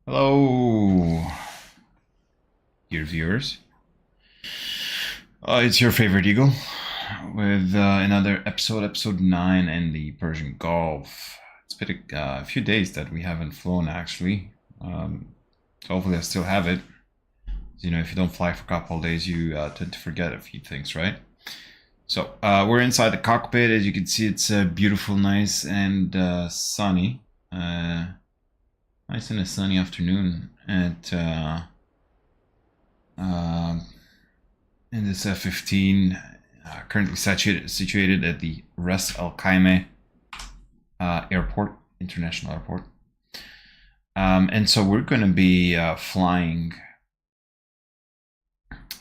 Hello, dear viewers. It's your favorite Eagle with another episode 9 in the Persian Gulf. It's been a few days that we haven't flown, actually. So hopefully I still have it. You know, if you don't fly for a couple of days, you tend to forget a few things, right? So we're inside the cockpit. As you can see, it's beautiful, nice, and sunny. Nice and a sunny afternoon at in this F-15, currently situated at the Ras Al Khaimah airport, international airport. And so we're going to be flying.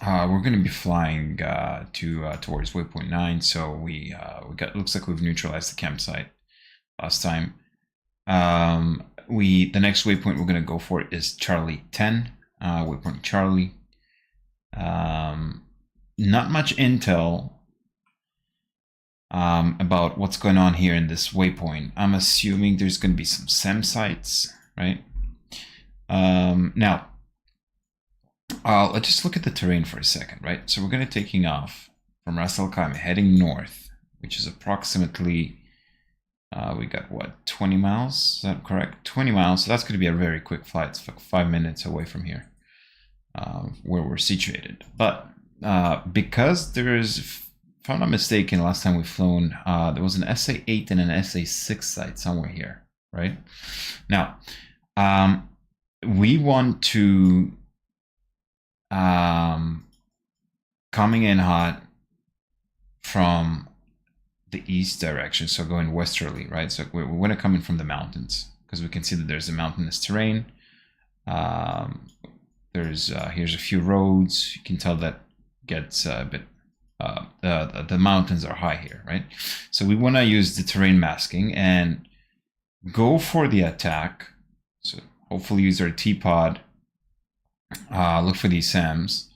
We're going to be flying towards waypoint 9. So we got, looks like we've neutralized the campsite last time. The next waypoint we're going to go for is Charlie 10, waypoint Charlie. Not much intel about what's going on here in this waypoint. I'm assuming there's going to be some SEM sites, right? Now, let's just look at the terrain for a second, right? So we're going to be taking off from Ras Al Khaimah, heading north, which is approximately, we got what, 20 miles? Is that correct? 20 miles. So that's going to be a very quick flight. It's like 5 minutes away from here, where we're situated. But because there is, if I'm not mistaken, last time we've flown, there was an SA-8 and an SA-6 site somewhere here, right? Now, we want to, coming in hot from the east direction, so going westerly, right? So we're going to come in from the mountains because we can see that there's a mountainous terrain. Here's a few roads. You can tell that gets a bit, the mountains are high here, right? So we want to use the terrain masking and go for the attack. So hopefully use our T-pod, look for these SAMs,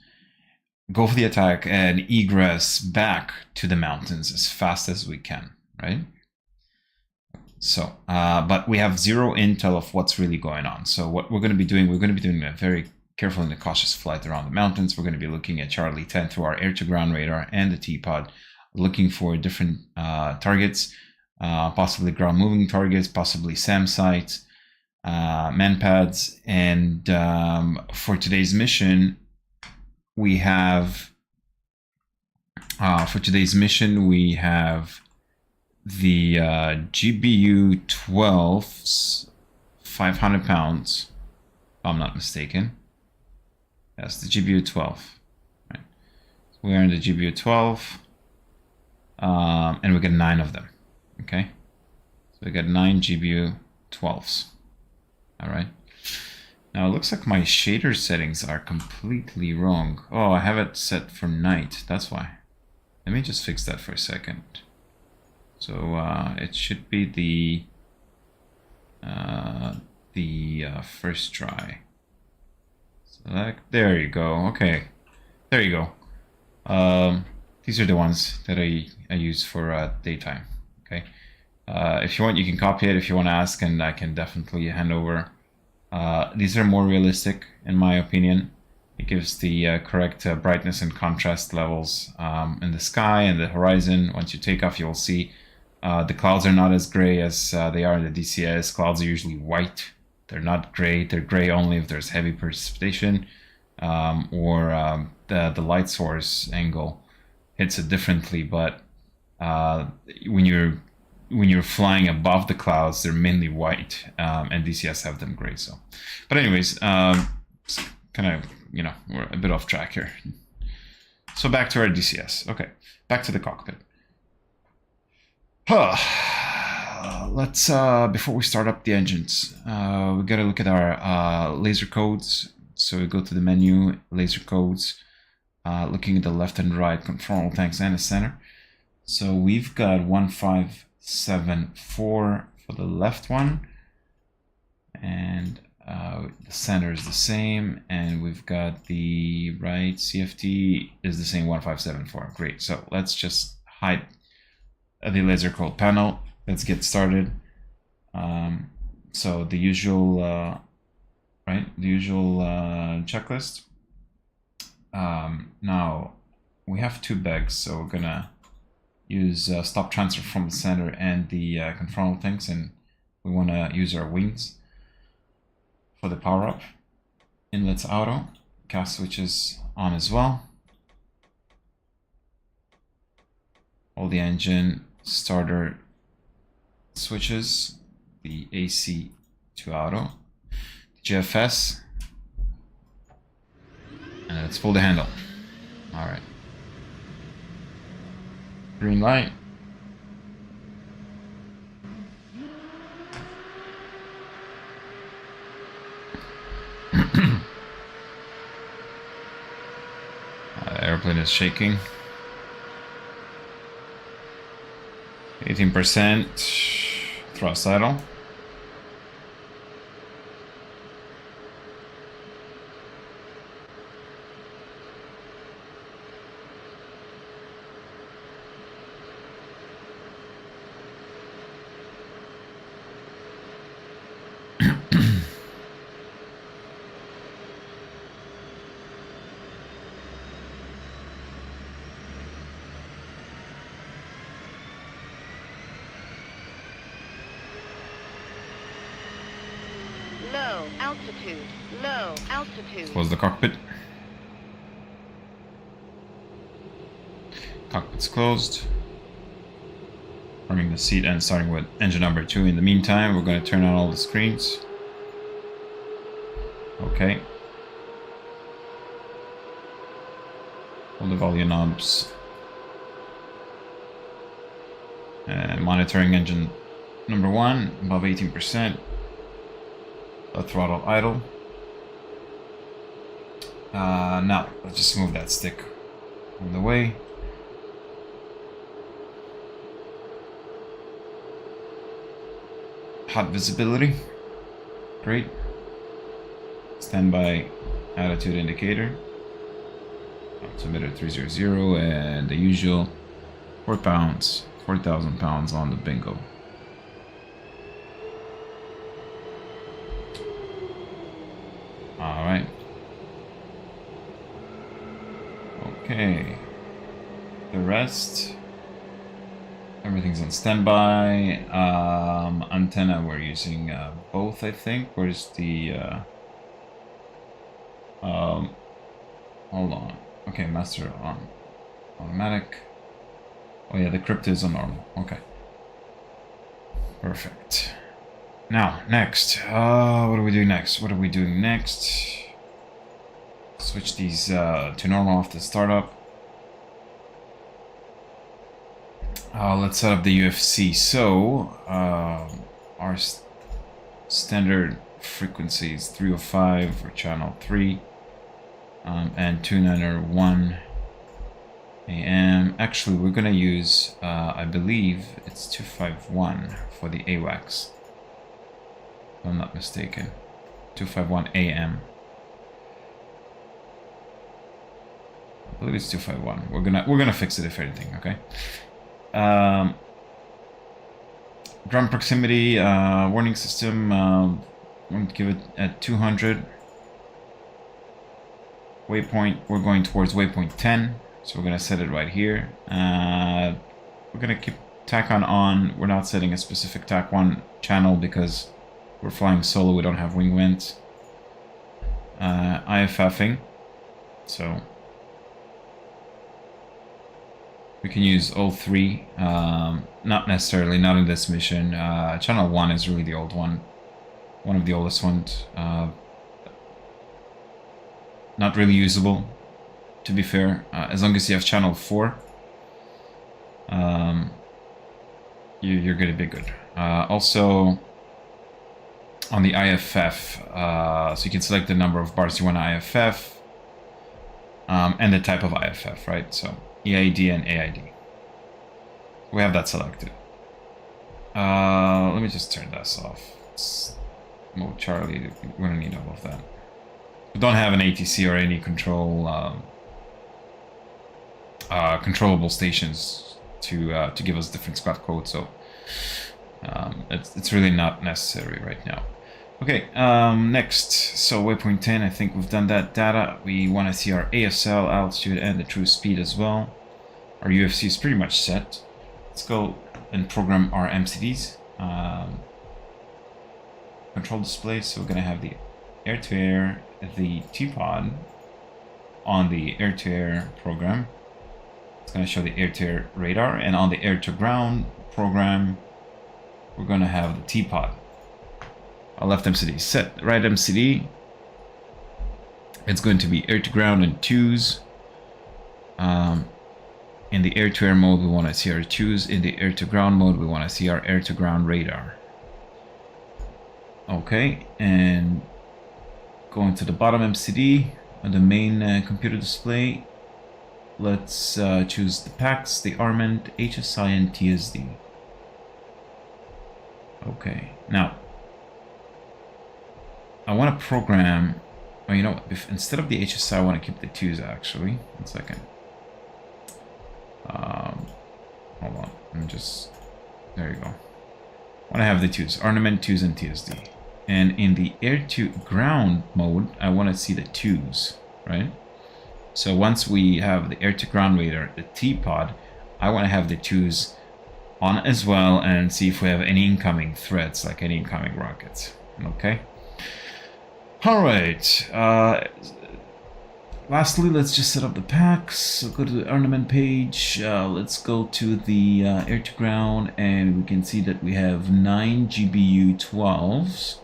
go for the attack and egress back to the mountains as fast as we can, right? So, but we have zero intel of what's really going on. So what we're going to be doing, a very careful and a cautious flight around the mountains. We're going to be looking at Charlie 10 through our air-to-ground radar and the T-pod, looking for different targets, possibly ground-moving targets, possibly SAM sites, manpads. And for today's mission, we have the GBU-12's 500 pounds, if I'm not mistaken. Yes, the GBU-12. Right. So we are in the GBU-12, and we got 9 of them. Okay, so we got 9 GBU-12s. All right. Now it looks like my shader settings are completely wrong. Oh, I have it set for night. That's why. Let me just fix that for a second. So it should be the first try. Select. There you go. Okay, there you go. These are the ones that I use for daytime. Okay. If you want, you can copy it. If you want to ask, and I can definitely hand over. These are more realistic, in my opinion. It gives the correct brightness and contrast levels in the sky and the horizon. Once you take off, you'll see the clouds are not as gray as they are in the DCS. Clouds are usually white. They're not gray. They're gray only if there's heavy precipitation or the light source angle hits it differently. But when you're flying above the clouds, they're mainly white, and DCS have them gray. So, but anyways, kind of, you know, we're a bit off track here. So back to our DCS. Okay, back to the cockpit. Let's before we start up the engines, we gotta look at our laser codes. So we go to the menu, laser codes, looking at the left and right control tanks and the center. So we've got 1574 for the left one, and the center is the same, and we've got the right CFT is the same, 1574. Great. So let's just hide the laser code panel. Let's get started. So the usual right? The usual checklist. Now we have 2 bags, so we're gonna use stop transfer from the center and the conformal tanks, and we want to use our wings for the power up. Inlets auto, cast switches on as well. All the engine starter switches, the AC to auto, GFS, and let's pull the handle. All right. Green light. The airplane is shaking. 18% thrust idle. Low altitude. Close the cockpit. Cockpit's closed. Running the seat and starting with engine number 2. In the meantime, we're going to turn on all the screens. Okay. All the volume knobs. And monitoring engine number 1 above 18%. Throttle idle. Now let's just move that stick on the way. Hot visibility, great. Standby attitude indicator. Altimeter 300 and the usual 4 pounds, 4,000 pounds on the bingo. All right. Okay. The rest, everything's on standby. Antenna, we're using both, I think. Where's the? Hold on. Okay, master on automatic. Oh yeah, the crypto is on normal. Okay. Perfect. Now, next, what do we do next? What are we doing next? Switch these to normal after startup. Let's set up the UFC. So, our standard frequency is 305 for channel 3, and 291 AM. Actually, we're gonna use, I believe it's 251 for the AWACS. If I'm not mistaken, 251 AM. I believe it's 251. We're gonna fix it if anything. Okay. Ground proximity warning system. I'm going to give it at 200. Waypoint. We're going towards waypoint 10, so we're gonna set it right here. We're gonna keep TACON on. We're not setting a specific TAC1 channel because we're flying solo, we don't have wing vents. IFFing, so we can use all 3. Not necessarily, not in this mission. Channel 1 is really the old one, one of the oldest ones. Not really usable, to be fair. As long as you have channel 4, you're gonna be good. Also, on the IFF, so you can select the number of bars you want to IFF, and the type of IFF, right? So EID and AID. We have that selected. Let me just turn this off. It's mode Charlie. We don't need all of that. We don't have an ATC or any controllable stations to give us different squad codes, so it's really not necessary right now. Okay, next, so waypoint 10, I think we've done that. Data, we want to see our ASL, altitude, and the true speed as well. Our UFC is pretty much set. Let's go and program our MCDs. Control display, so we're going to have the air-to-air, the T-pod on the air-to-air program. It's going to show the air-to-air radar, and on the air-to-ground program, we're going to have the T-pod. Our left MCD set. Right MCD, it's going to be air-to-ground and twos. In the air-to-air mode, we want to see our twos. In the air-to-ground mode, we want to see our air-to-ground radar. Okay, and going to the bottom MCD on the main computer display, let's choose the packs, the armament, HSI, and TSD. Okay, now I want to program, oh, you know, if instead of the HSI, I want to keep the twos actually. 1 second. Hold on, let me just, there you go. I want to have the twos, ornament, twos, and TSD. And in the air-to-ground mode, I want to see the twos, right? So once we have the air-to-ground radar, the T-pod, I want to have the twos on as well and see if we have any incoming threats, like any incoming rockets. Okay. All right. Lastly, let's just set up the packs. So go to the ornament page. Let's go to the air-to-ground, and we can see that we have 9 GBU-12s.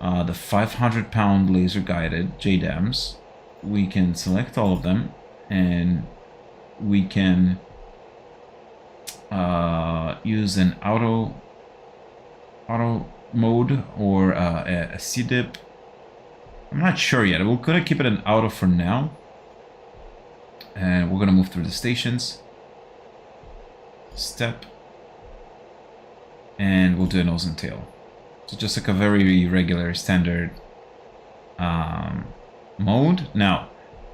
The 500-pound laser-guided JDAMs. We can select all of them, and we can use an auto mode or a CDIP. I'm not sure yet. We're going to keep it an auto for now. And we're going to move through the stations. Step. And we'll do a nose and tail. So just like a very regular standard mode. Now,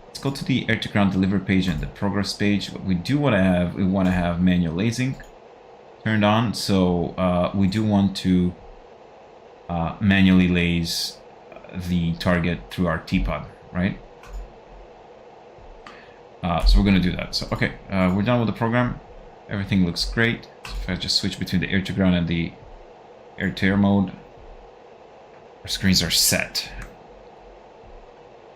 let's go to the air-to-ground delivery page and the progress page. What we do want to have, we want to have manual lasing turned on. So we do want to manually laze the target through our T-pod, right? So we're going to do that. So, okay, we're done with the program. Everything looks great. So if I just switch between the air-to-ground and the air-to-air mode, our screens are set.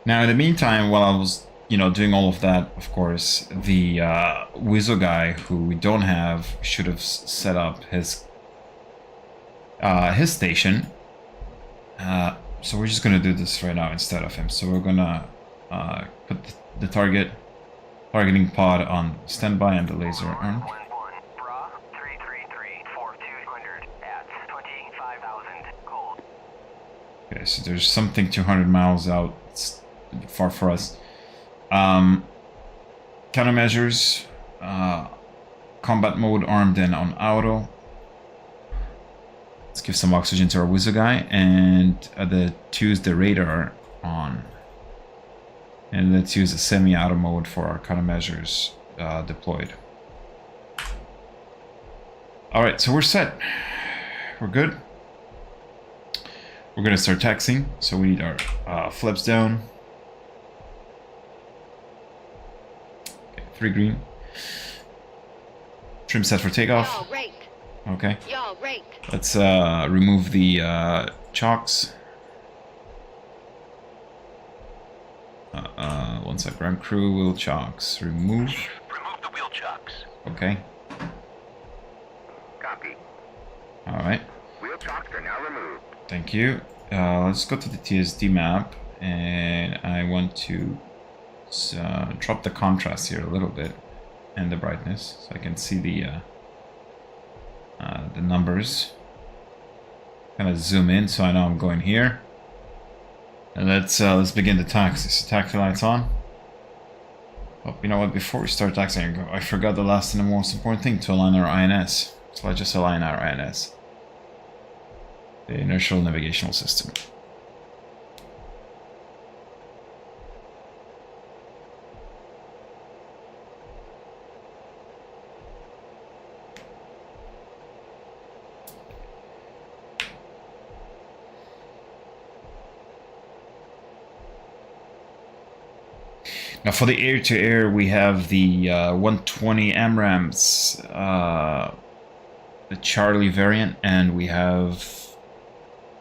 Now, in the meantime, while I was, doing all of that, of course, the Wizzo guy, who we don't have, should have set up his station. So we're just going to do this right now instead of him. So we're going to put the targeting pod on standby and the laser armed. Okay, so there's something 200 miles out. It's a bit far for us. Countermeasures, combat mode armed and on auto. Let's give some oxygen to our Wizzo guy, and choose the radar on. And let's use a semi-auto mode for our countermeasures deployed. Alright, so we're set. We're good. We're going to start taxiing, so we need our flaps down. Okay, 3 green. Trim set for takeoff. Okay. Let's remove the chocks. 1 sec, ground crew, wheel chocks. Remove. Chief, remove the wheel chocks. Okay. Copy. Alright. Wheel chocks are now removed. Thank you. Let's go to the TSD map, and I want to drop the contrast here a little bit and the brightness so I can see the numbers. Kind of zoom in so I know I'm going here. And let's begin the taxi. So taxi lights on. Oh, you know what? Before we start taxiing, I forgot the last and the most important thing, to align our INS. So let's just align our INS. The inertial navigational system. Now for the air-to-air, we have the 120 AMRAAMs, the Charlie variant, and we have,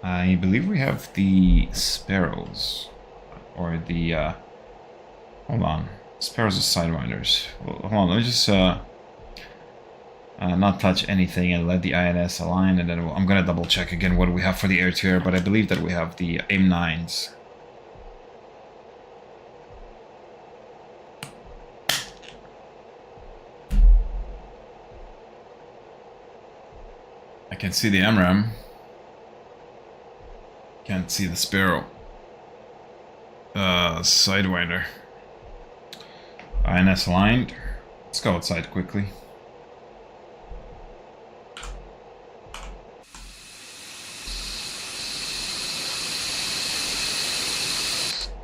I believe we have the Sparrows, or the, hold on, Sparrows are Sidewinders. Hold on, let me just not touch anything and let the INS align, and then I'm gonna double check again what we have for the air-to-air, but I believe that we have the AIM-9s. I can see the AMRAAM. Can't see the Sparrow. Sidewinder. INS aligned. Let's go outside quickly.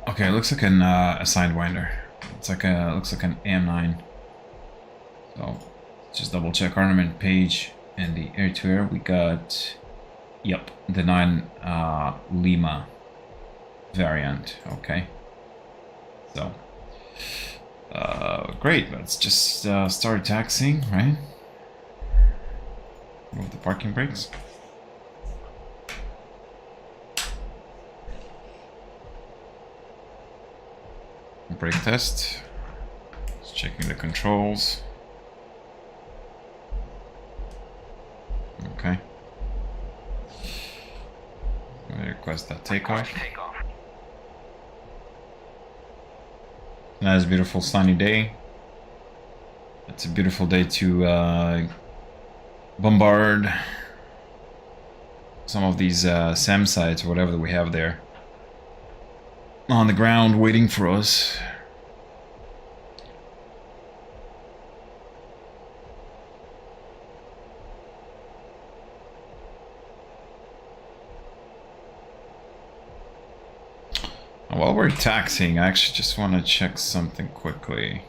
Okay, it looks like an a Sidewinder. It's like a looks like an AM9. So just double check armament page and the air-to-air. We got, yep, the 9 Lima variant. Okay. So great. Let's just start taxiing, right? Move the parking brakes. Brake test. Just checking the controls. Okay. I'm gonna request that takeoff. Nice, beautiful sunny day. It's a beautiful day to bombard some of these SAM sites or whatever that we have there on the ground waiting for us. While we're taxiing, I actually just want to check something quickly.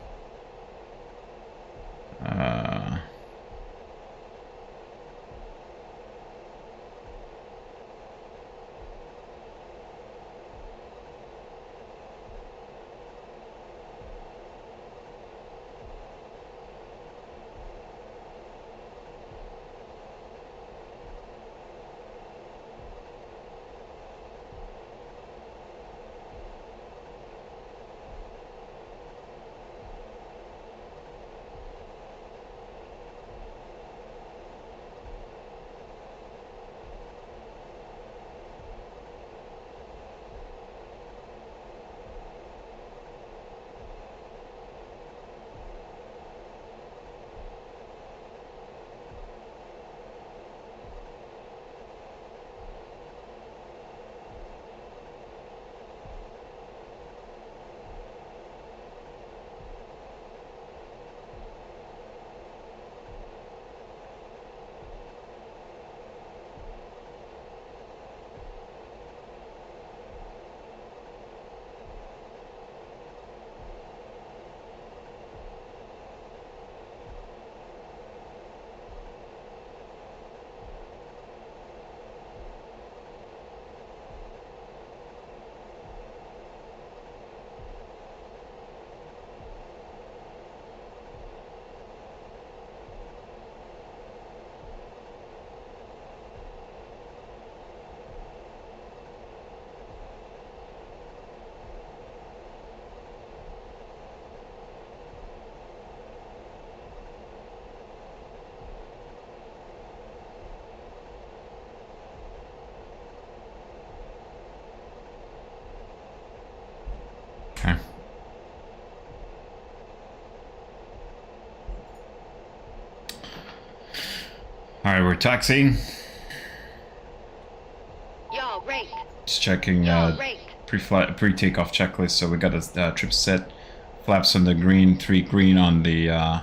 Okay. All right, we're taxiing. Y'all rate. Just checking pre-takeoff checklist. So we got a trip set, flaps on the green, 3 green on the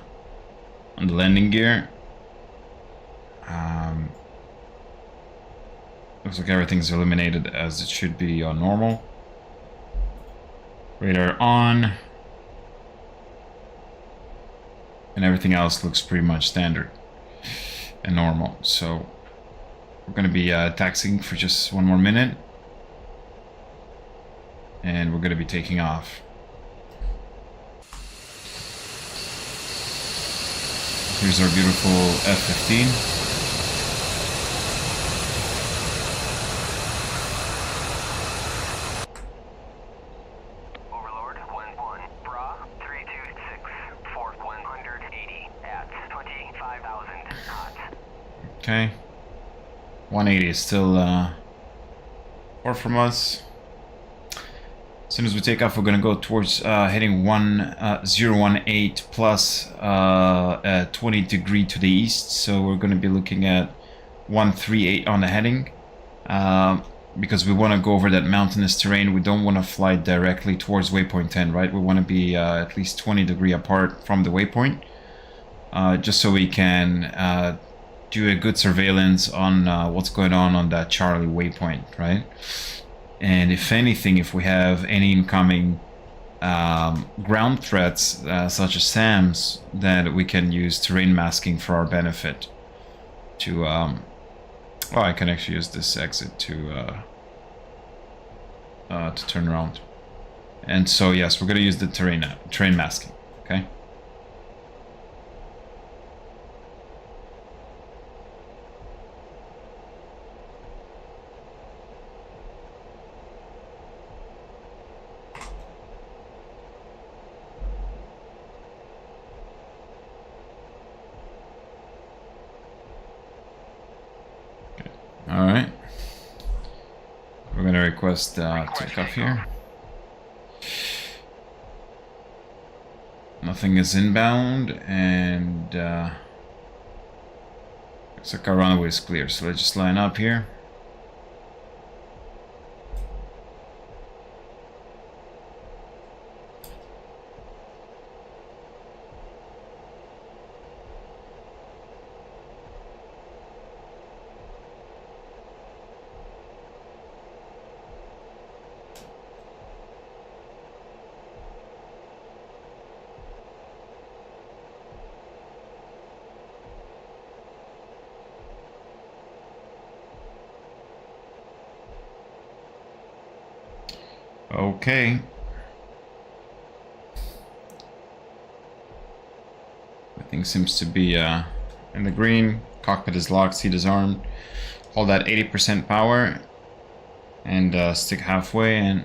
landing gear. Looks like everything's illuminated as it should be on normal. Radar on. And everything else looks pretty much standard and normal. So we're going to be taxiing for just 1 more minute. And we're going to be taking off. Here's our beautiful F-15. Overlord 1-1. Bra 326. For 180 at 25,000 knots. Okay. 180 is still far from us. As soon as we take off, we're gonna go towards heading 1018 plus 20 degree to the east. So we're gonna be looking at 138 on the heading, because we want to go over that mountainous terrain. We don't want to fly directly towards waypoint 10, right? We want to be at least 20 degree apart from the waypoint, just so we can do a good surveillance on what's going on that Charlie waypoint, right? And if anything, if we have any incoming ground threats, such as SAMs, that we can use terrain masking for our benefit to... oh, I can actually use this exit to turn around. And so, yes, we're going to use the terrain masking, okay? Alright. We're going to request takeoff here. Nothing is inbound, and looks like our runway is clear, so let's just line up here. Okay. Everything seems to be in the green. Cockpit is locked, seat is armed. Hold at 80% power and stick halfway, and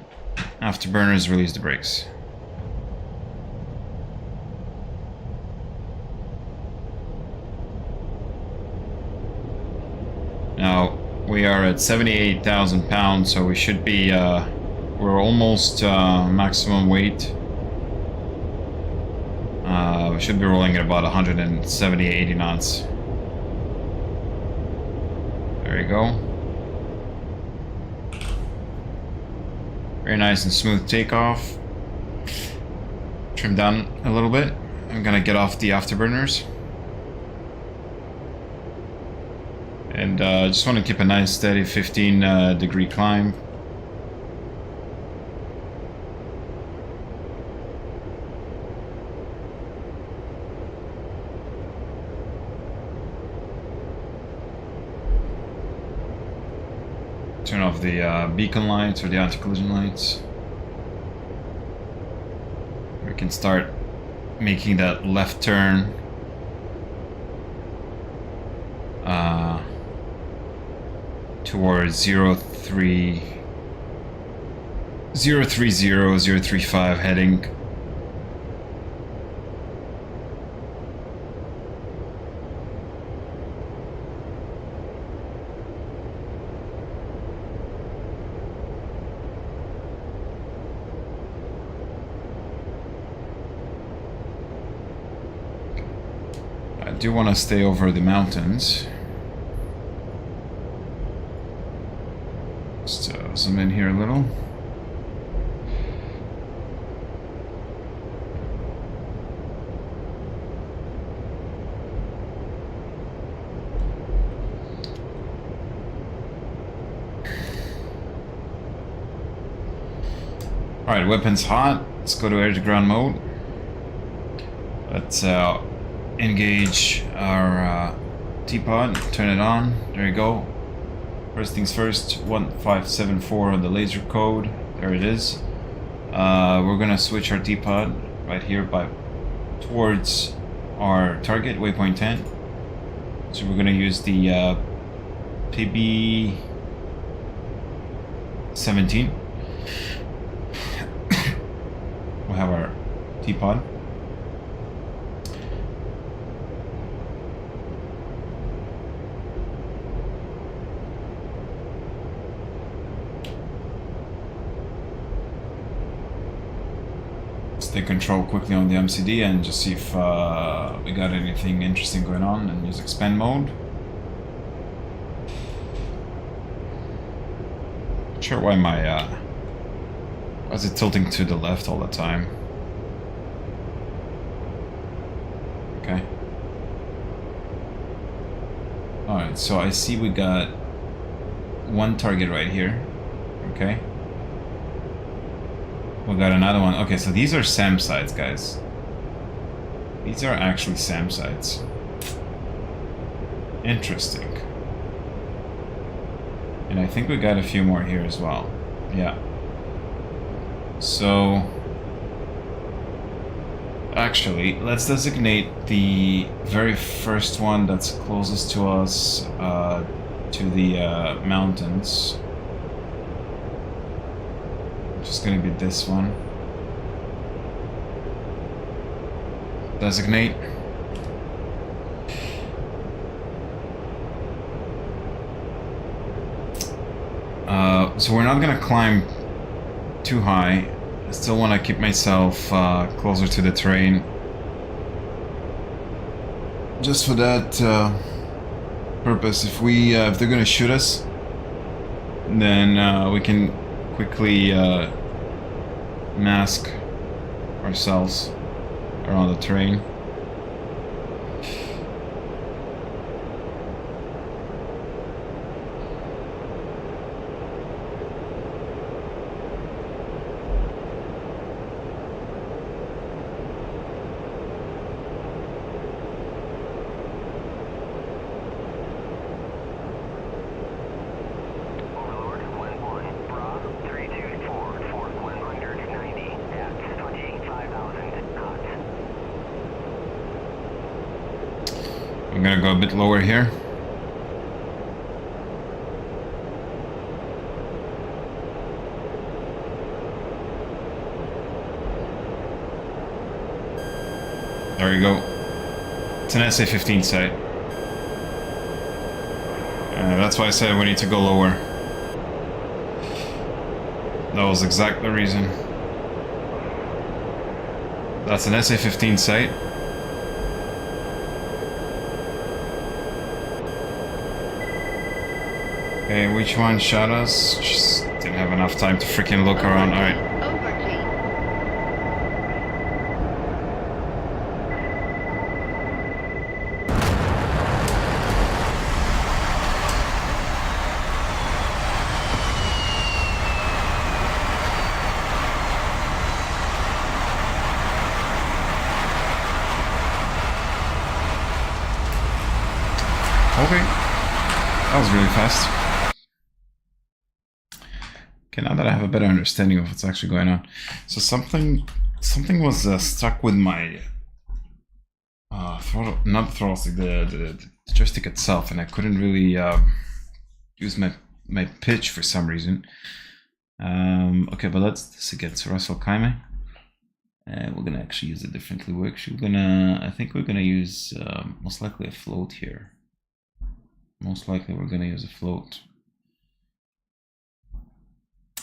afterburners, release the brakes. Now we are at 78,000 pounds, so we should be we're almost maximum weight. We should be rolling at about 170, 80 knots. There you go. Very nice and smooth takeoff. Trim down a little bit. I'm gonna get off the afterburners. And just want to keep a nice steady 15 degree climb. Turn off the beacon lights or the anti-collision lights. We can start making that left turn. Towards 030, 035 heading. I do want to stay over the mountains. Just zoom in here a little. Alright, weapons hot. Let's go to air-to-ground mode. Let's engage our T-pod, turn it on. There you go. First things first, 1574 on the laser code. There it is. We're gonna switch our T-pod right here towards our target, waypoint 10. So we're gonna use the PB-17. We'll have our T-pod. Take control quickly on the MCD and just see if we got anything interesting going on, and use expand mode. Not sure why my why is it tilting to the left all the time? Okay. Alright, so I see we got one target right here. Okay. We got another one. Okay, so these are SAM sites, guys. These are actually SAM sites. Interesting. And I think we got a few more here as well. Yeah. So actually, let's designate the very first one that's closest to us to the mountains. Just gonna be this one. Designate. So we're not gonna climb too high. I still want to keep myself closer to the terrain. Just for that purpose, if they're gonna shoot us, then we can quickly mask ourselves around the terrain. I'm gonna go a bit lower here. There we go. It's an SA-15 site. That's why I said we need to go lower. That was exactly the reason. That's an SA-15 site. Okay, which one shot us? Just didn't have enough time to freaking look around. Alright. Okay. That was really fast. Okay, now that I have a better understanding of what's actually going on. So something was stuck with my throttle, not the throttle stick, the joystick itself, and I couldn't really use my pitch for some reason. Okay, but let's do this again. So Russell Kaime. And we're gonna actually use it differently. I think we're gonna use most likely a float here. Most likely we're gonna use a float.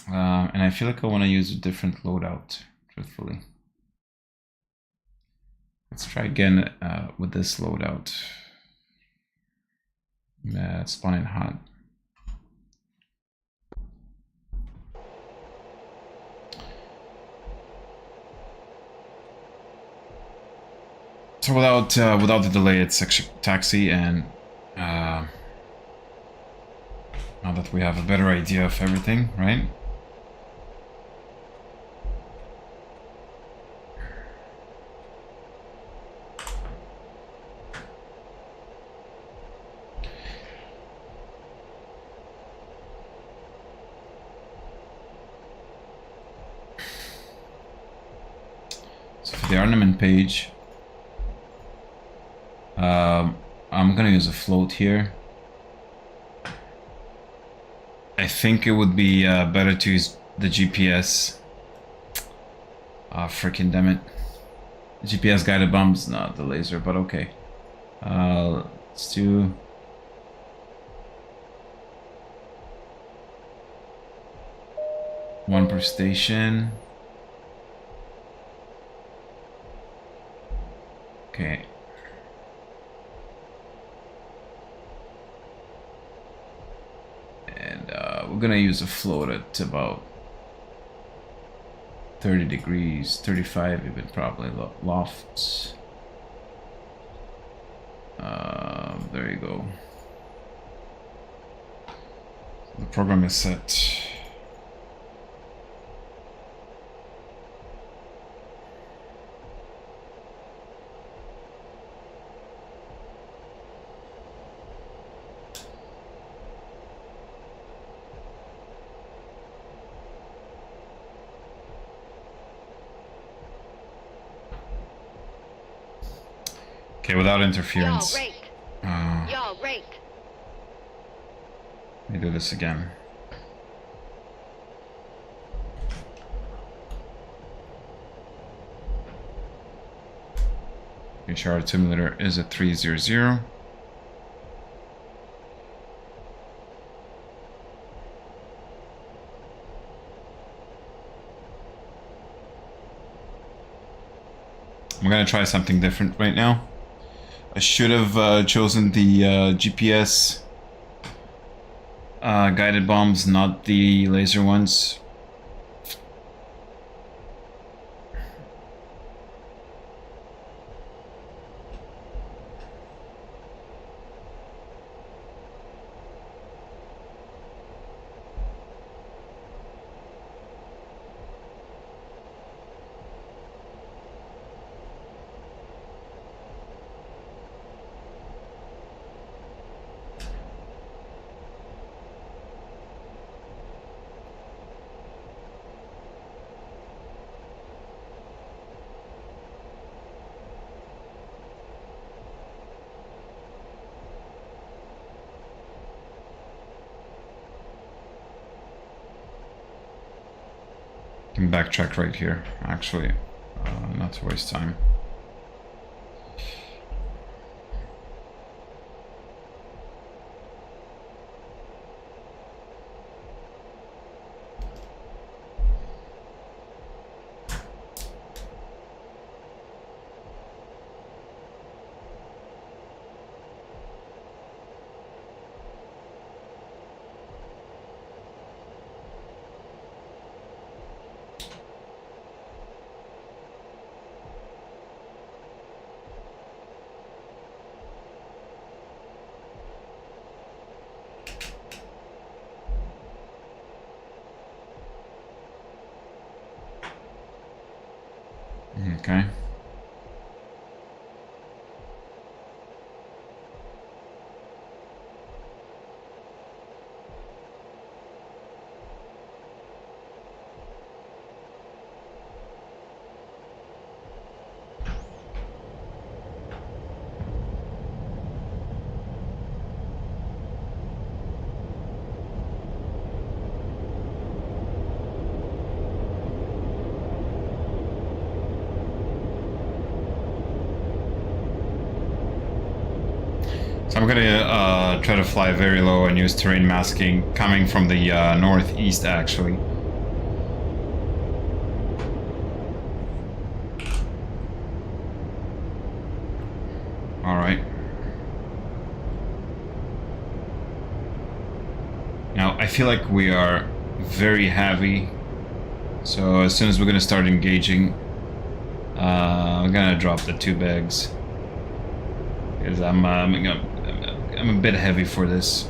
And I feel like I want to use a different loadout, truthfully. Let's try again with this loadout. It's spawning hot. So without the delay, it's actually taxi, and now that we have a better idea of everything, right? So for the ornament page, I'm gonna use a float here. I think it would be better to use the GPS. Ah, freaking damn it. GPS guided bombs, not the laser, but okay. Let's do... one per station. Okay. And we're gonna use a float at about 30 degrees, 35 even probably lofts. There you go. The program is set. Okay, without interference. Y'all rate. Let me do this again. HR simulator is at 300. I'm gonna try something different right now. I should have chosen the GPS guided bombs, not the laser ones. Can backtrack right here, actually, not to waste time. Okay. So I'm gonna try to fly very low and use terrain masking coming from the northeast, actually. All right. Now I feel like we are very heavy, so as soon as we're gonna start engaging, I'm gonna drop the 2 bags because I'm a bit heavy for this.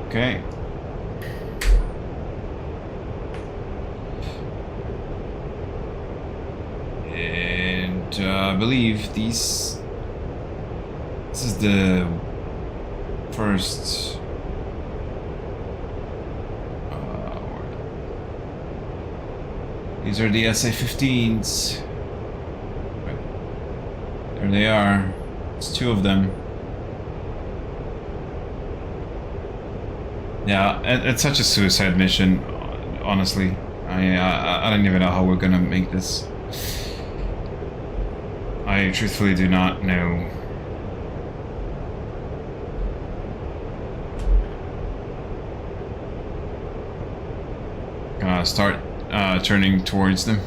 Okay. I believe this is the first. These are the SA-15s. There they are. It's two of them. Yeah, it's such a suicide mission. Honestly, I don't even know how we're gonna make this. I truthfully do not know. Start turning towards them.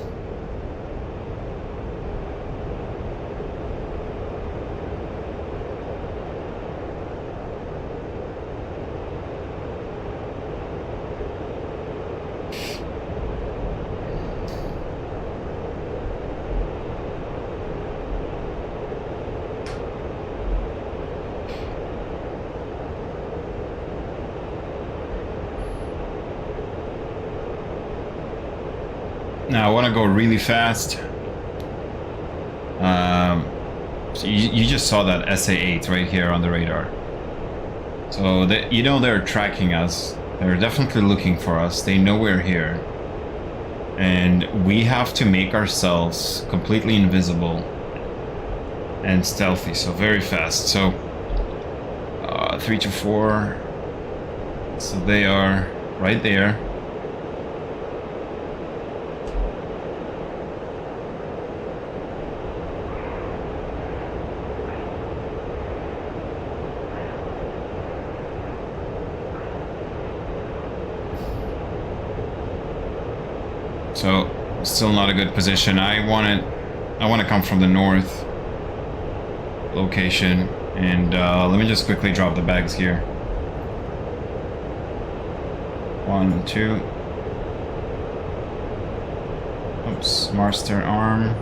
Now I want to go really fast. So you just saw that SA-8 right here on the radar. So you know they're tracking us. They're definitely looking for us. They know we're here. And we have to make ourselves completely invisible and stealthy. So very fast. So 3 to 4. So they are right there. So, still not a good position. I want to come from the north location, and let me just quickly drop the bags here. 1, 2. Oops, master arm,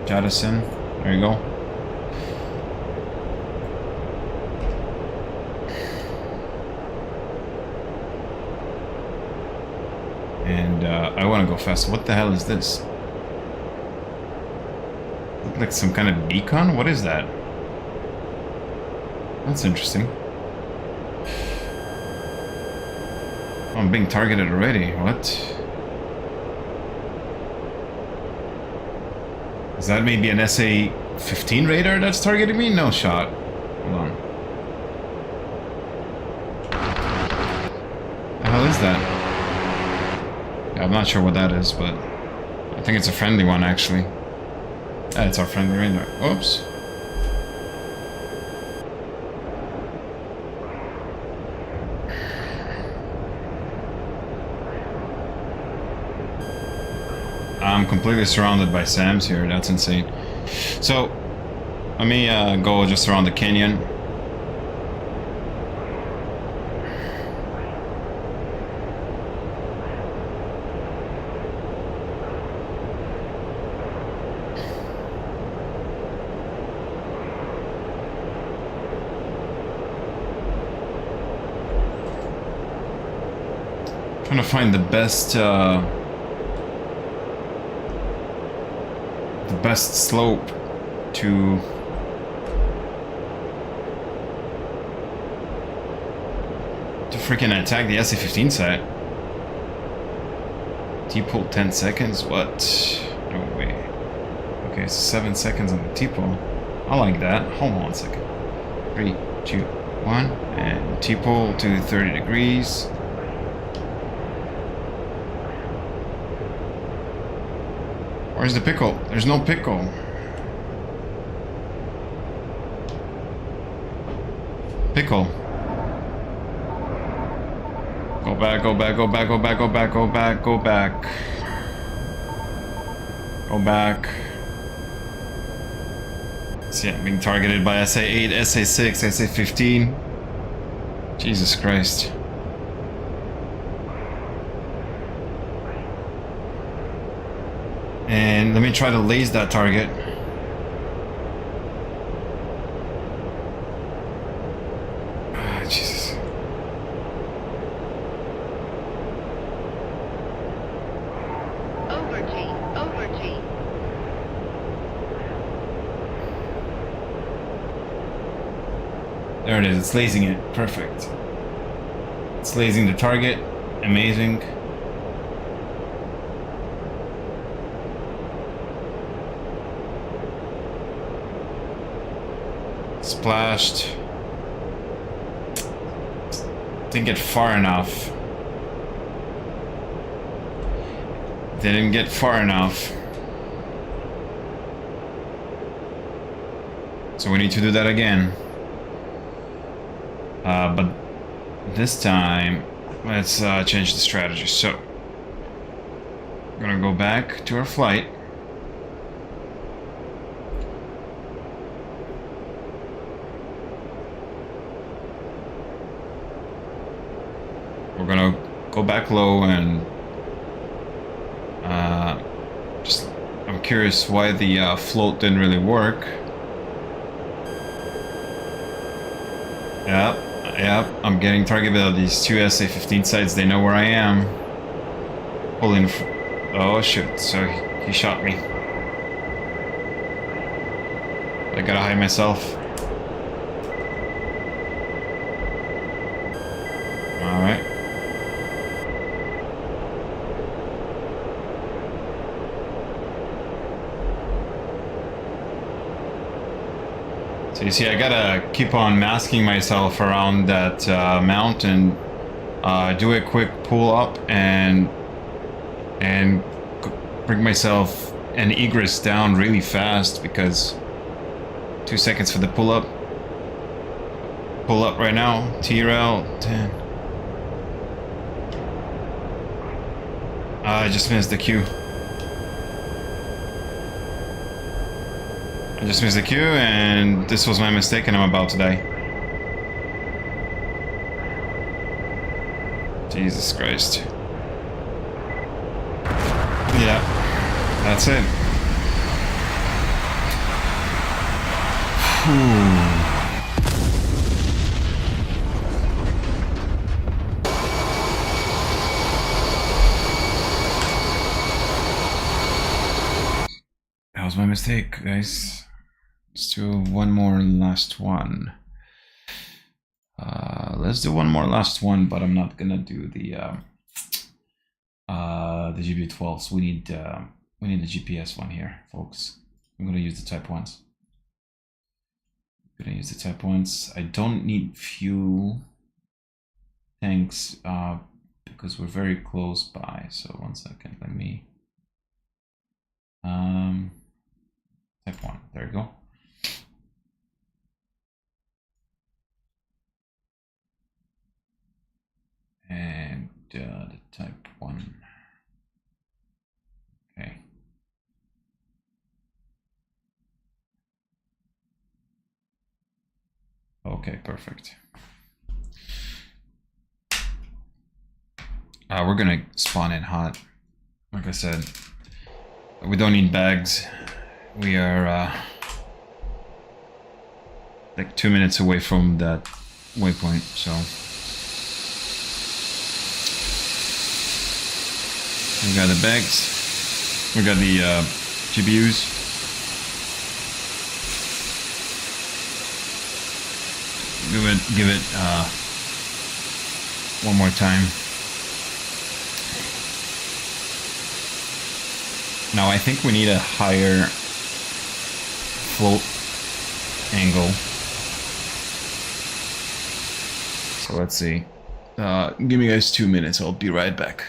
jettison. There you go. And I want to go fast. What the hell is this? Look like some kind of beacon? What is that? That's interesting. Oh, I'm being targeted already. What? Is that maybe an SA-15 radar that's targeting me? No shot. Hold on. The hell is that? I'm not sure what that is, but I think it's a friendly one, actually. Yeah, it's our friendly radar. Oops. I'm completely surrounded by SAMs here. That's insane. So, let me go just around the canyon. Trying to find the best slope to freaking attack the SA-15 site. T-pull 10 seconds? What? No way. Okay, so 7 seconds on the T-pull. I like that. Hold on a second. 3, 2, 1, and T-pull to 30 degrees. Where's the pickle? There's no pickle. Pickle. Go back, go back, go back, go back, go back, go back, go back. Go back. See, I'm being targeted by SA-8, SA-6, SA-15. Jesus Christ. And let me try to laze that target. Ah, Jesus. Over G. There it is, it's lasing it. Perfect. It's lasing the target. Amazing. Splashed. Didn't get far enough. Didn't get far enough. So we need to do that again. But this time, let's change the strategy. So, we're gonna go back to our flight. We're gonna go back low and I'm curious why the float didn't really work. Yep, I'm getting targeted by these two SA-15 sites. They know where I am. Pulling. Oh shit! So he shot me. I gotta hide myself. All right. So you see, I gotta keep on masking myself around that mountain, do a quick pull up, and bring myself an egress down really fast, because 2 seconds for the pull up. Pull up right now. T-rail 10. I just missed the cue. I just missed the cue, and this was my mistake, and I'm about to die. Jesus Christ. Yeah, that's it. That was my mistake, guys. Let's do one more last one. Let's do one more last one, but I'm not gonna do the GBU-12s. We need the GPS one here, folks. I'm gonna use the Type 1s. I'm gonna use the Type 1s. I don't need fuel tanks because we're very close by. So 1 second, let me Type 1. There you go. And the Type 1. Okay. Okay, perfect. We're gonna spawn in hot. Like I said, we don't need bags. We are like 2 minutes away from that waypoint, so we got the bags, we got the GBUs. Give it one more time. Now I think we need a higher float angle. So let's see. Give me guys 2 minutes. I'll be right back.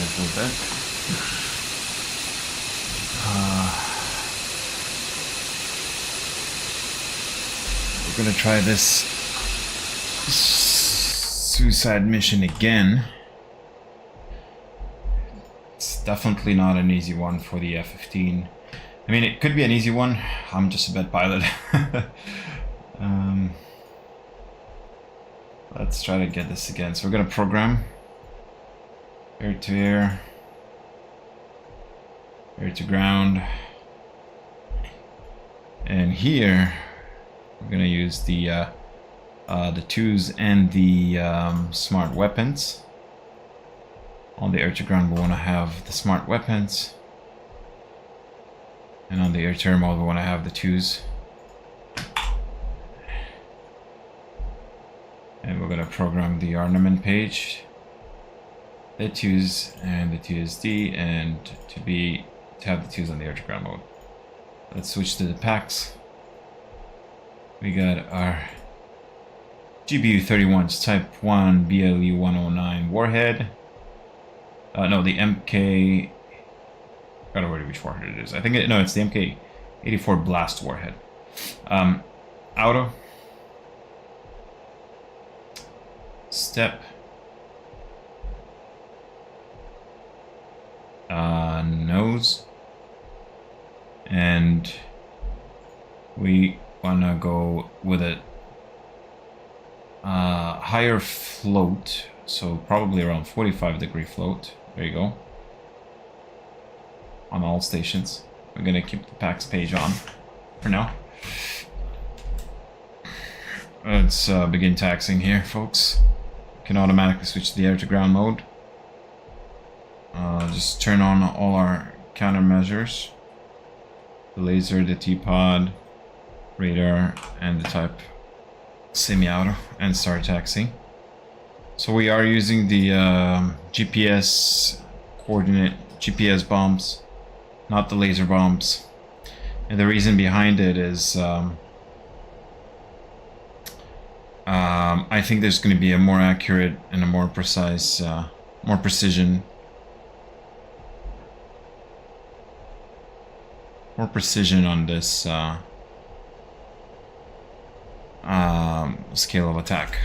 careful with that. We're gonna try this suicide mission again. It's definitely not an easy one for the F-15. I mean, it could be an easy one. I'm just a bad pilot. Let's try to get this again. So we're gonna program air to air, air to ground, and here we're gonna use the twos and the smart weapons. On the air to ground, we want to have the smart weapons, and on the air to air mode, we want to have the twos. And we're gonna program the armament page, the twos and the TSD, and to have the twos on the air to ground mode. Let's switch to the packs. We got our GBU-31 Type 1 BLE-109 warhead. No, the MK. I forgot already which warhead it is. I think no, it's the MK-84 blast warhead. Auto. Step. Nose. And we wanna go with a higher float, so probably around 45-degree float. There you go. On all stations. We're gonna keep the packs page on for now. Let's begin taxiing here, folks. We can automatically switch to the air to ground mode. Just turn on all our countermeasures. The laser, the T-pod, radar, and the type semi-auto, and start taxiing. So we are using the GPS coordinate, GPS bombs, not the laser bombs. And the reason behind it is I think there's going to be a more accurate and a more precise, more precision on this scale of attack.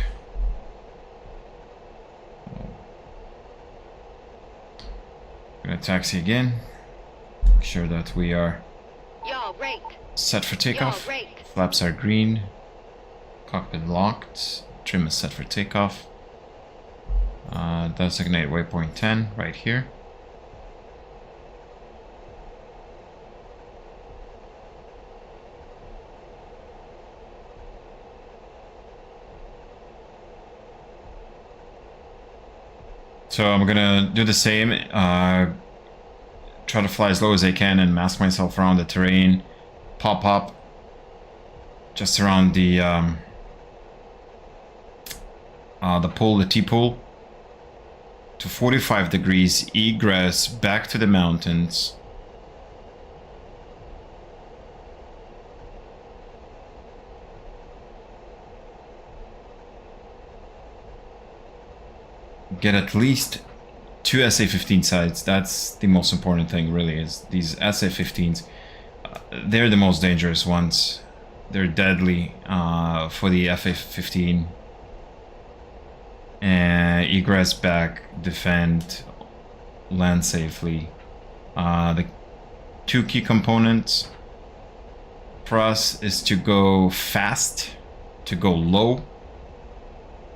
I'm gonna taxi again. Make sure that we are Y'all rate. set for takeoff. Y'all rate. Flaps are green. Cockpit locked. Trim is set for takeoff. Designate waypoint 10 right here. So I'm gonna do the same, try to fly as low as I can and mask myself around the terrain, pop up just around the pool, the T-pool, to 45 degrees, egress back to the mountains. Get at least 2 SA-15 sites. That's the most important thing, really, is these SA-15s. They're the most dangerous ones. They're deadly for the FA-15. Egress back, defend, land safely. The two key components for us is to go fast, to go low,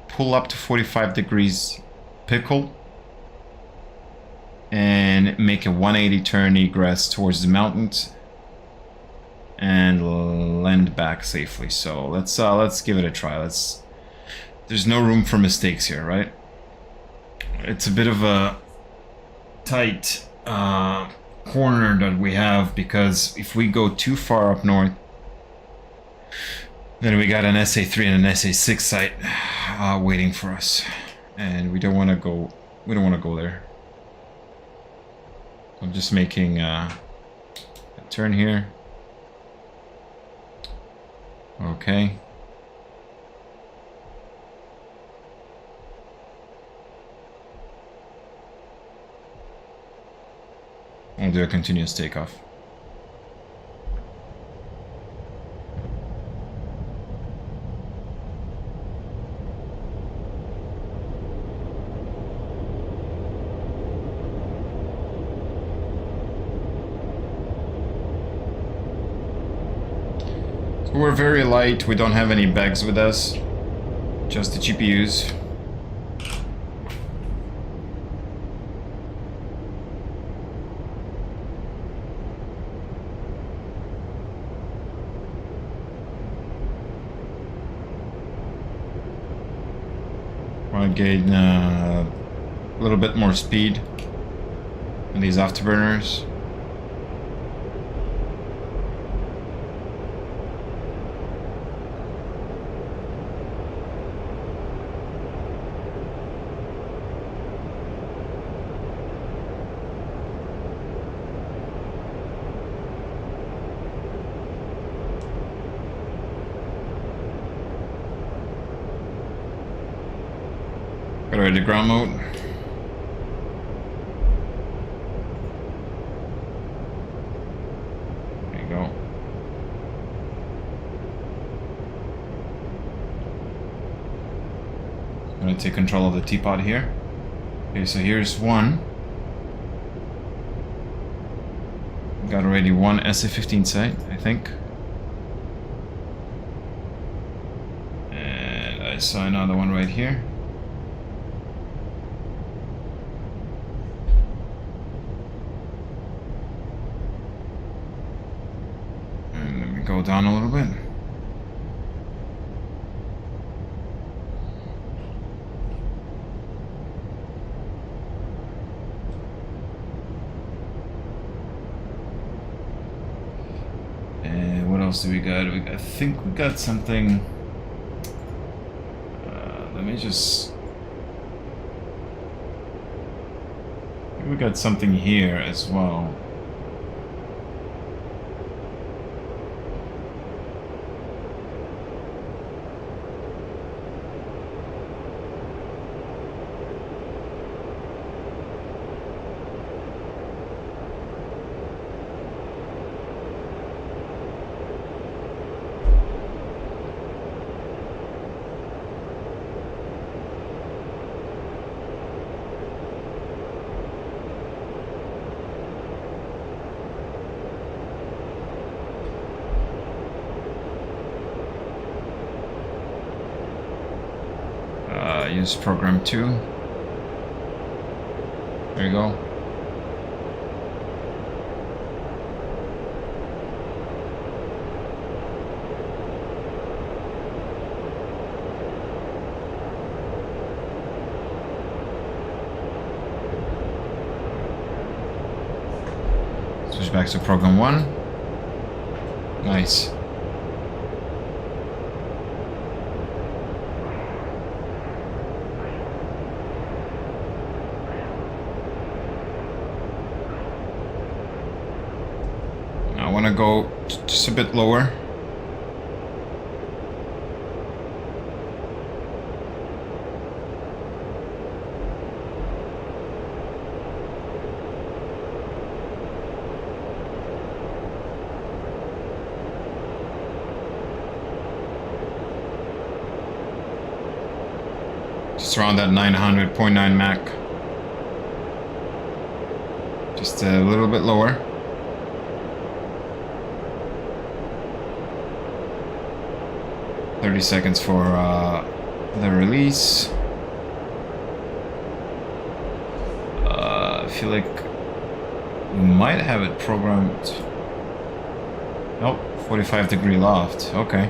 pull up to 45 degrees pickle, and make a 180 turn egress towards the mountains and land back safely. So let's give it a try. There's no room for mistakes here, right? It's a bit of a tight corner that we have, because if we go too far up north, then we got an SA-3 and an SA-6 site waiting for us, and we don't want to go. We don't want to go there. I'm just making a turn here. Okay. I'll do a continuous takeoff. So we're very light, we don't have any bags with us, just the GPUs. Want to gain a little bit more speed in these afterburners. Got ready to ground mode. There you go. I'm gonna take control of the teapot here. Okay, so here's one. Got already one SA-15 sight, I think. And I saw another one right here. Go down a little bit. And what else do we got? I think we got something. Let me just. I think we got something here as well. Use program 2. There you go. Switch back to program 1. Nice. I want to go just a bit lower. Just around that 900.9 Mach. Just a little bit lower. Seconds for the release. I feel like we might have it programmed. Nope, 45-degree loft. Okay.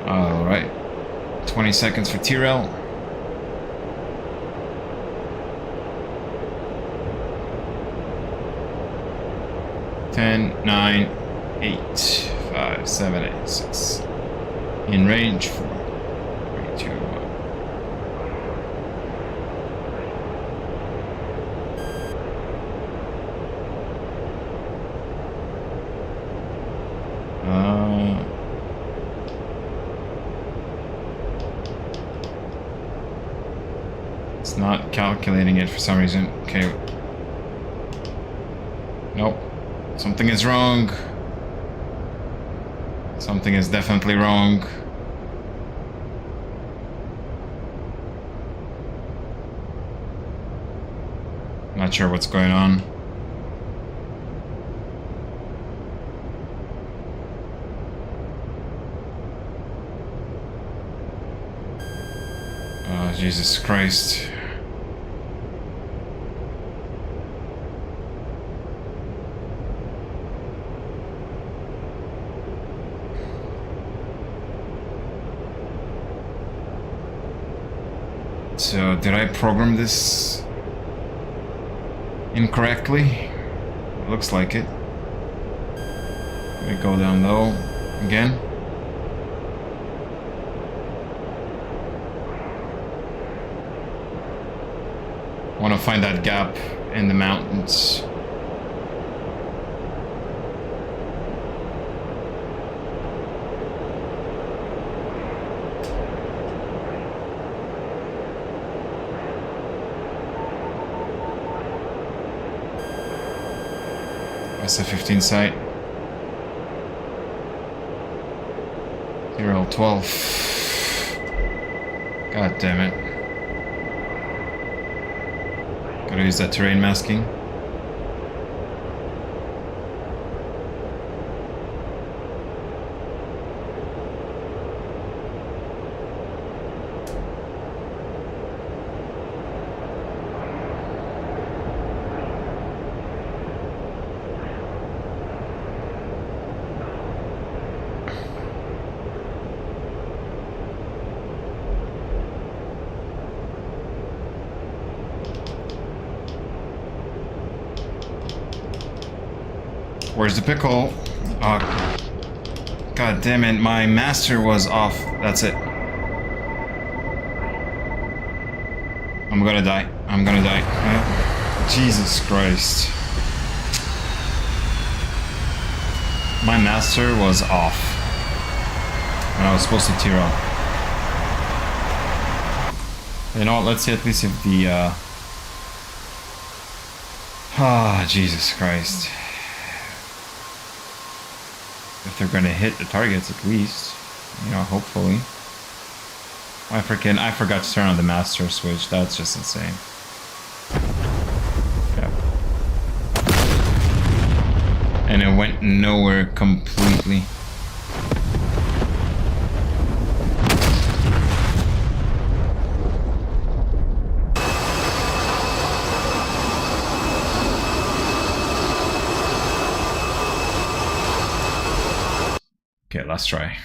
All right. 20 seconds for T-rail. Ten, 9, 8, 5, 7, 8, 6. In range for 3, 2, 1. It's not calculating it for some reason. Okay. Nope. Something is wrong. Something is definitely wrong. Not sure what's going on. Oh, Jesus Christ. So, did I program this incorrectly? Looks like it. We go down low again. Want to find that gap in the mountains. That's a 15 site. 012. God damn it. Gotta use that terrain masking. Where's the pickle? Oh, God damn it, my master was off. That's it. I'm gonna die. I'm gonna die. Jesus Christ. My master was off. And I was supposed to tear up. You know what, let's see at least if the Jesus Christ. If they're gonna hit the targets at least. You know, hopefully. I forgot to turn on the master switch. That's just insane. Yeah. And it went nowhere completely. Okay, last try.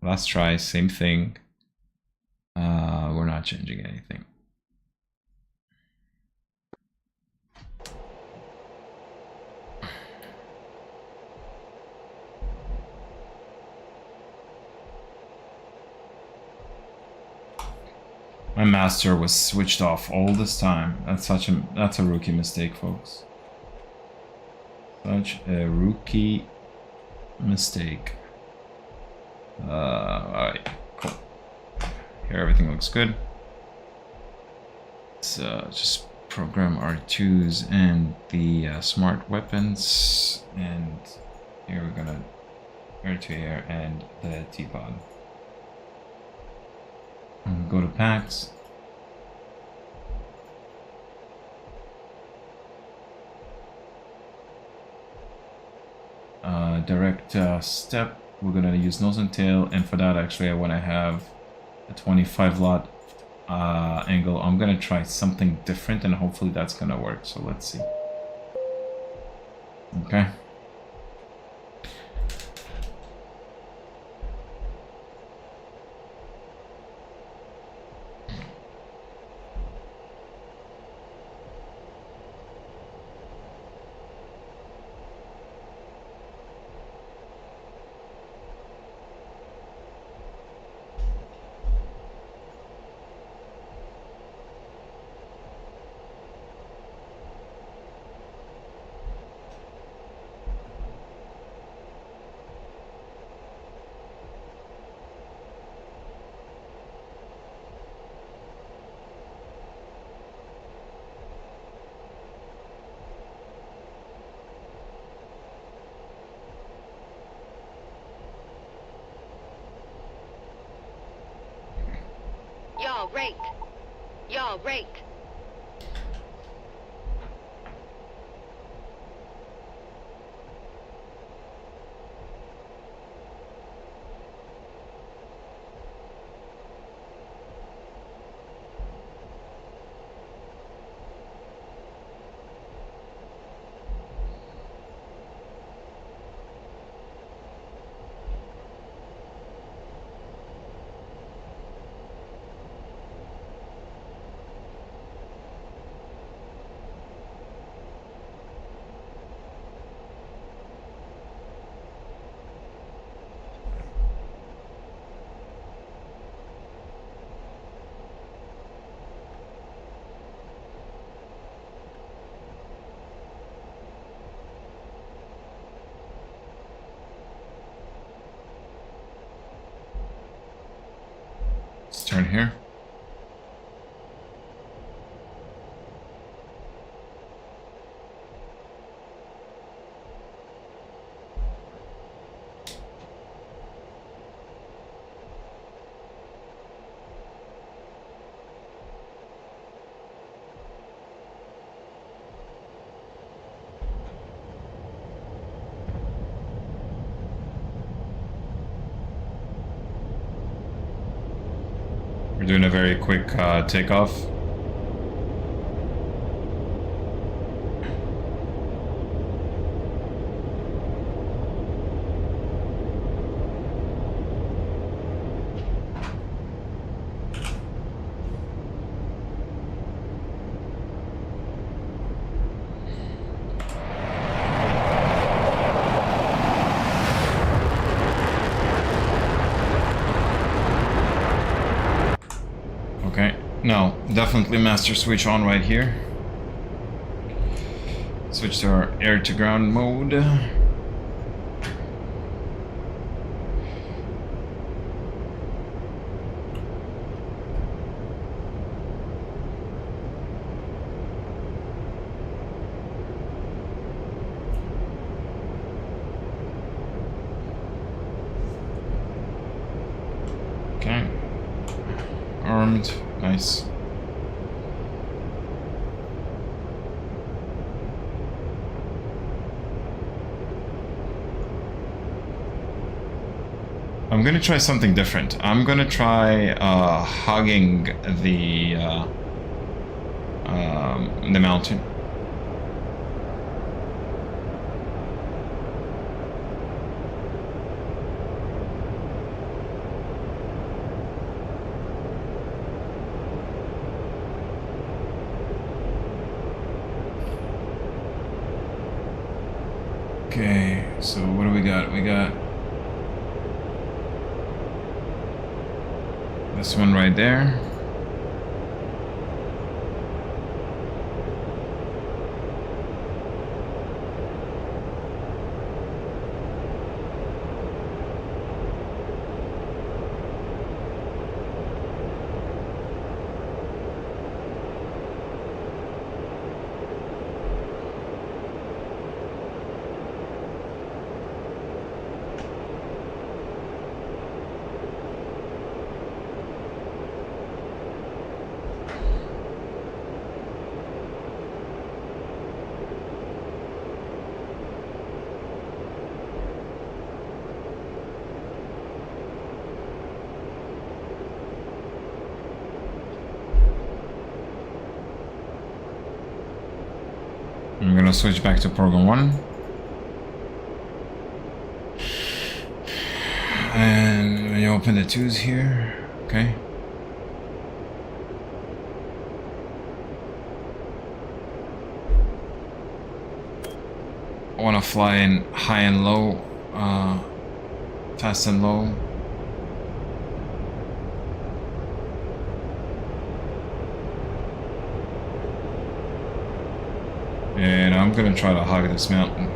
Last try, same thing. We're not changing anything. My master was switched off all this time. That's a rookie mistake, folks. Such a rookie mistake. Alright, cool. Here everything looks good. Let's just program R2s and the smart weapons, and here we're gonna air to air and the T-pod. Go to packs. Direct step. We're gonna use nose and tail, and for that actually I want to have a 25 lot angle. I'm gonna try something different and hopefully that's gonna work, so let's see. Okay. rate. Y'all rate. Start here. We're doing a very quick takeoff. Okay, no, definitely master switch on right here. Switch to our air to ground mode. Okay. Armed, nice. I'm gonna try something different. I'm gonna try hugging the mountain. Okay, so what do we got? We got this one right there. I'm gonna switch back to program 1. And when you open the 2s here, okay. I wanna fly in high and low, fast and low. And I'm gonna try to hug this mountain.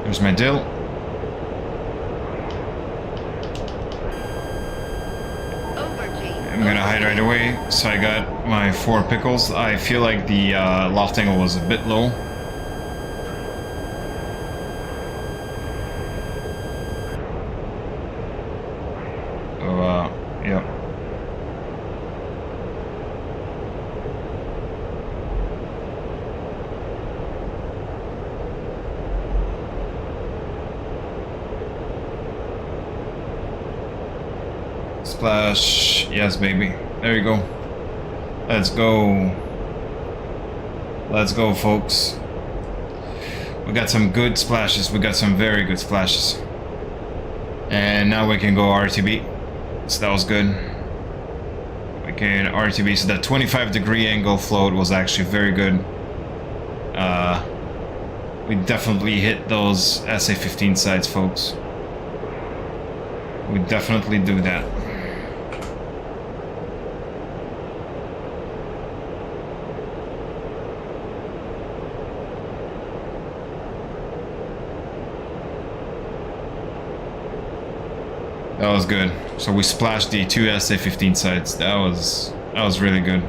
There's my dill. Over, G. I'm gonna hide right away. So I got my 4 pickles. I feel like the loft angle was a bit low. So, yep. Splash. Yes, baby. There you go. Let's go. Let's go, folks. We got some good splashes. We got some very good splashes. And now we can go RTB. So that was good. We can RTB. So that 25-degree angle float was actually very good. We definitely hit those SA-15 sights, folks. We definitely do that. That was good. So we splashed the 2 SA-15 sights. That was really good.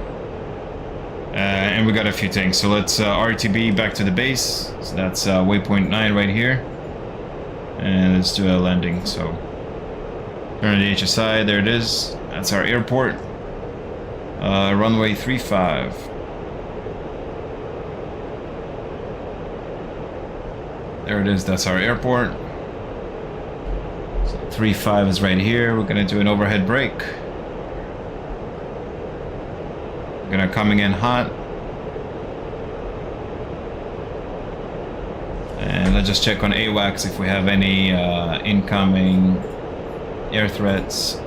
And we got a few things. So let's RTB back to the base. So that's waypoint 9 right here. And let's do a landing. So turn on the HSI. There it is. That's our airport. Runway 35. There it is. That's our airport. 35 is right here. We're gonna do an overhead brake. We're gonna coming in hot. And let's just check on AWACS if we have any incoming air threats.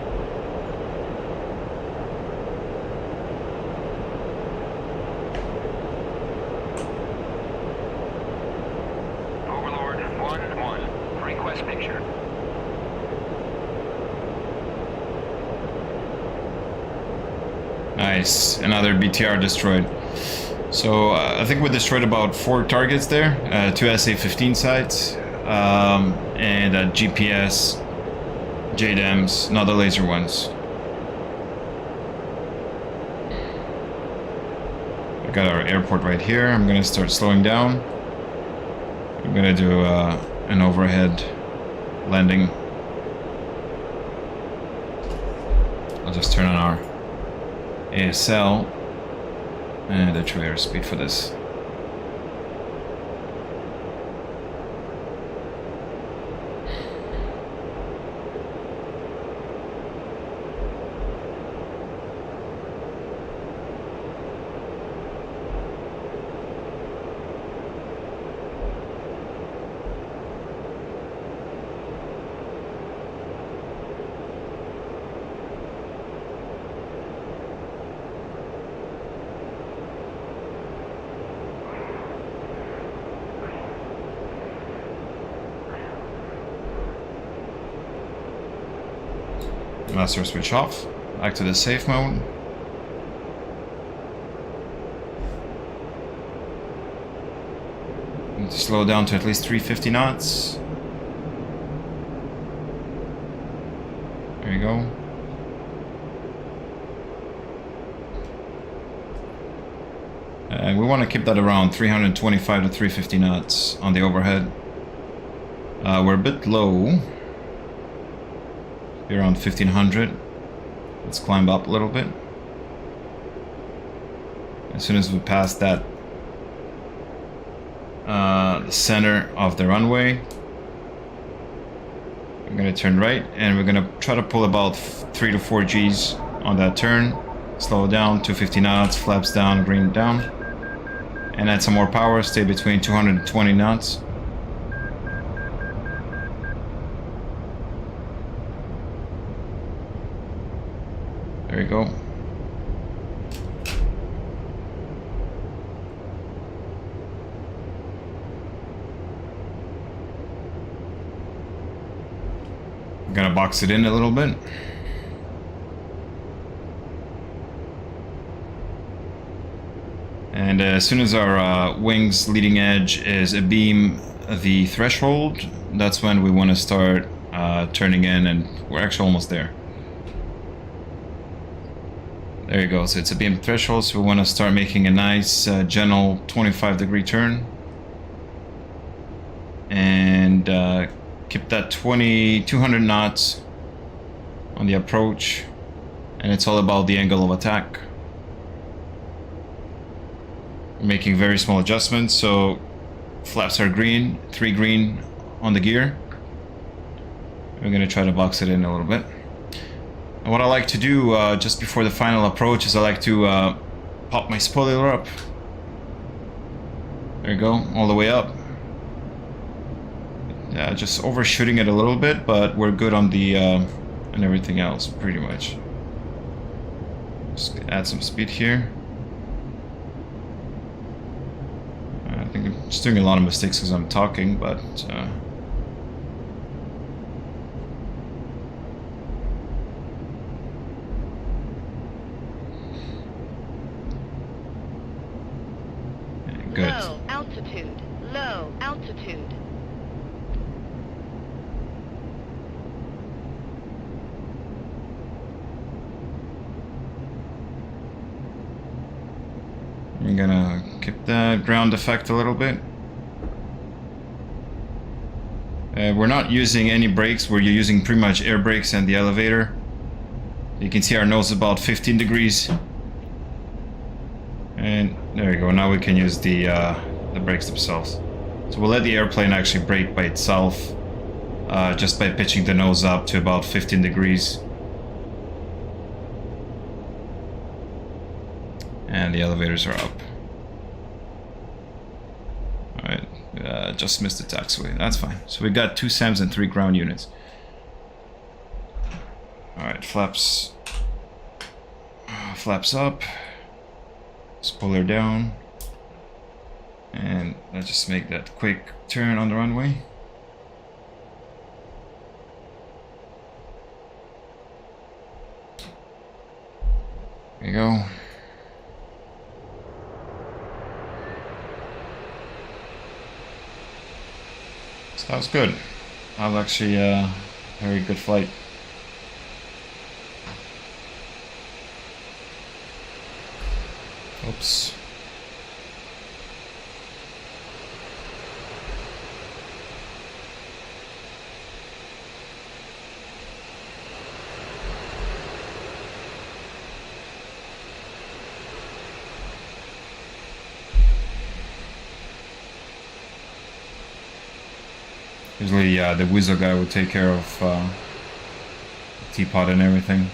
Overlord 1-1. Request picture. Nice, another BTR destroyed. So I think we destroyed about 4 targets there, 2 SA-15 sites, and GPS JDAMs, not the laser ones. We got our airport right here. I'm gonna start slowing down. I'm gonna do an overhead landing. I'll just turn on our ASL and the true airspeed for this. Master switch off. Back to the safe mode. Need to slow down to at least 350 knots. There you go. And we want to keep that around 325 to 350 knots on the overhead. We're a bit low. Around 1500. Let's climb up a little bit. As soon as we pass that the center of the runway, I'm gonna turn right and we're gonna try to pull about 3 to 4 G's on that turn. Slow down, 250 knots, flaps down, green down, and add some more power. Stay between 220 knots. There you go. I'm gonna box it in a little bit. And as soon as our wings leading edge is a beam the threshold, that's when we want to start turning in, and we're actually almost there. There you go. So it's a beam threshold, so we want to start making a nice gentle 25-degree turn. And keep that 200 knots on the approach. And it's all about the angle of attack. We're making very small adjustments, so flaps are green, 3 green on the gear. We're going to try to box it in a little bit. And what I like to do just before the final approach is I like to pop my spoiler up. There you go, all the way up. Yeah, just overshooting it a little bit, but we're good on the and everything else pretty much. Just add some speed here. I think I'm just doing a lot of mistakes because I'm talking, but good. Low altitude. Low altitude. I'm gonna keep that ground effect a little bit. We're not using any brakes, we're using pretty much air brakes and the elevator. You can see our nose about 15 degrees. And there you go, now we can use the brakes themselves. So we'll let the airplane actually brake by itself, just by pitching the nose up to about 15 degrees. And the elevators are up. Alright, just missed the taxiway, that's fine. So we got 2 SAMs and 3 ground units. Alright, flaps up, spoiler down, and let's just make that quick turn on the runway. There you go. So that was good. That was actually a very good flight. Oops. Usually the wizard guy would take care of the teapot and everything.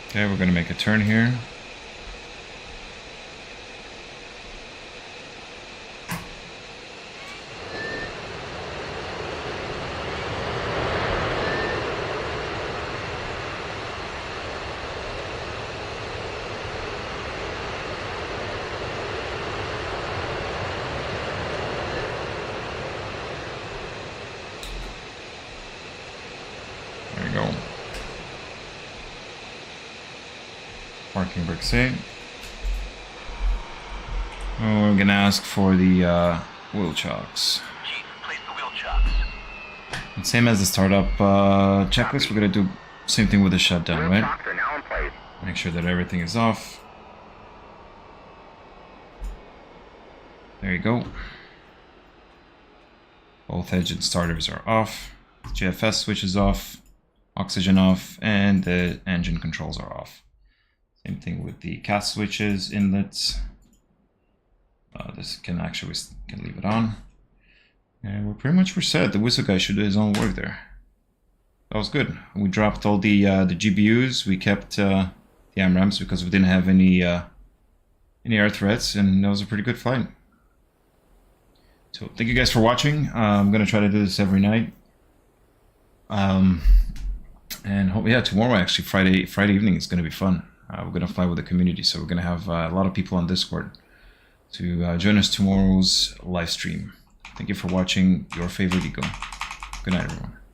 Okay, we're going to make a turn here. There you go. Parking brake set. Oh, we're gonna ask for the wheel chocks. Chief, place the wheel chocks. And same as the startup checklist, we're gonna do same thing with the shutdown, Wheel right? chocks are now in place. Make sure that everything is off. There you go. Both engine starters are off. GFS switch is off. Oxygen off, and the engine controls are off. Same thing with the cat switches, inlets. This can leave it on. And we're set. The whistle guy should do his own work there. That was good. We dropped all the GBUs. We kept the AMRAAMs because we didn't have any air threats, and that was a pretty good flight. So thank you guys for watching. I'm gonna try to do this every night. And yeah, tomorrow actually, Friday evening is going to be fun. We're going to fly with the community, so we're going to have a lot of people on Discord to join us tomorrow's live stream. Thank you for watching. Your favorite Eagle. Good night, everyone.